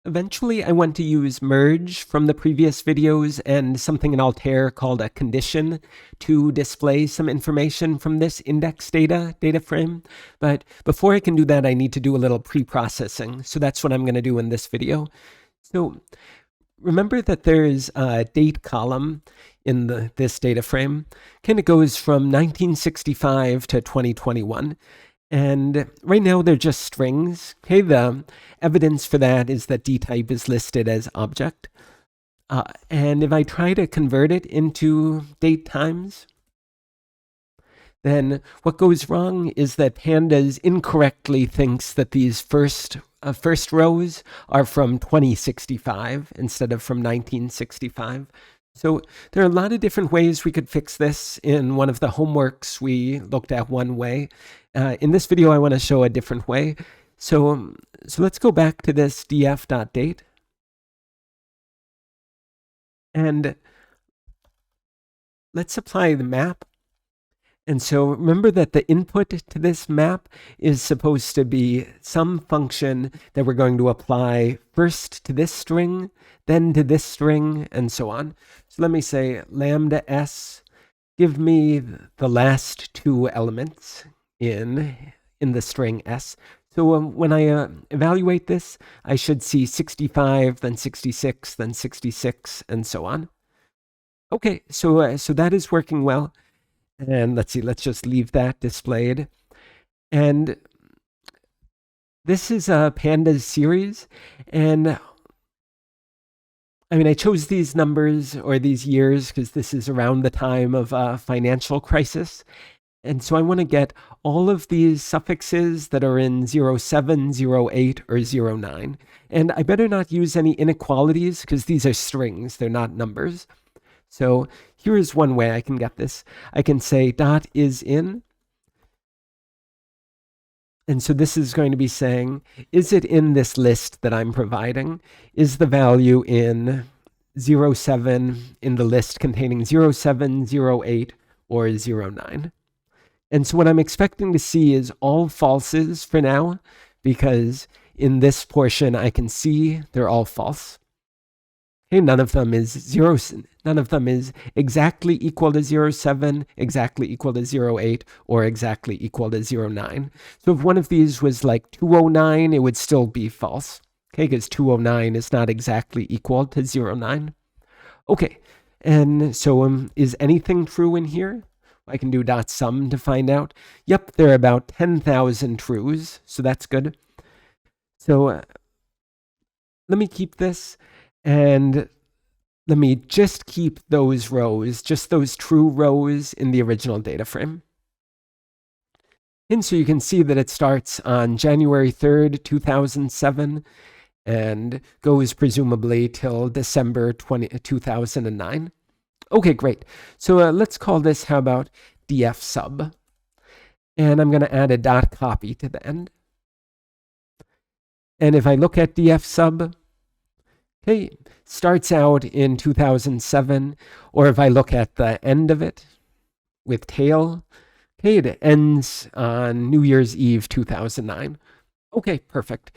Eventually, I want to use merge from the previous videos and something in Altair called a condition to display some information from this index data frame. But before I can do that, I need to do a little pre-processing. So that's what I'm going to do in this video. So remember that there's a date column in this data frame. Kind of goes from 1965 to 2021. And right now they're just strings. Okay, the evidence for that is that dtype is listed as object. And if I try to convert it into date times, then what goes wrong is that Pandas incorrectly thinks that these first rows are from 2065 instead of from 1965. So there are a lot of different ways we could fix this. In one of the homeworks, we looked at one way. In this video, I want to show a different way. So let's go back to this df.date. And let's apply the map. And so remember that the input to this map is supposed to be some function that we're going to apply first to this string, then to this string, and so on. So let me say lambda s, give me the last two elements in the string s. So when I evaluate this, I should see 65, then 66, then 66, and so on. Okay, so that is working well. And let's see, let's just leave that displayed. And this is a Pandas series. And I mean, I chose these numbers or these years because this is around the time of a financial crisis. And so I want to get all of these suffixes that are in 07, 08, or 09. And I better not use any inequalities because these are strings, they're not numbers. So here is one way I can get this. I can say dot is in. And so this is going to be saying, is it in this list that I'm providing? Is the value in 07 in the list containing 07, 08, or 09? And so what I'm expecting to see is all falses for now, because in this portion I can see they're all false. Okay, none of them is exactly equal to 07, exactly equal to 08, or exactly equal to 09. So if one of these was like 209, it would still be false. Okay, because 209 is not exactly equal to 09. Okay, and so is anything true in here? I can do dot sum to find out. Yep, there are about 10,000 trues, so that's good. So let me keep this. And let me just keep those rows, just those true rows in the original data frame. And so you can see that it starts on January 3rd, 2007, and goes presumably till December 2009. Okay, great. So let's call this, how about df sub? And I'm going to add a dot copy to the end. And if I look at df sub, okay, starts out in 2007, or if I look at the end of it with tail, okay, it ends on New Year's Eve 2009. Okay, perfect.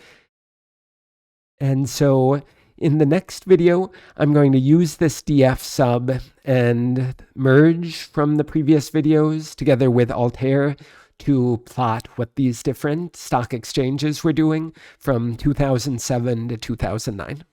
And so in the next video, I'm going to use this df sub and merge from the previous videos together with Altair to plot what these different stock exchanges were doing from 2007 to 2009.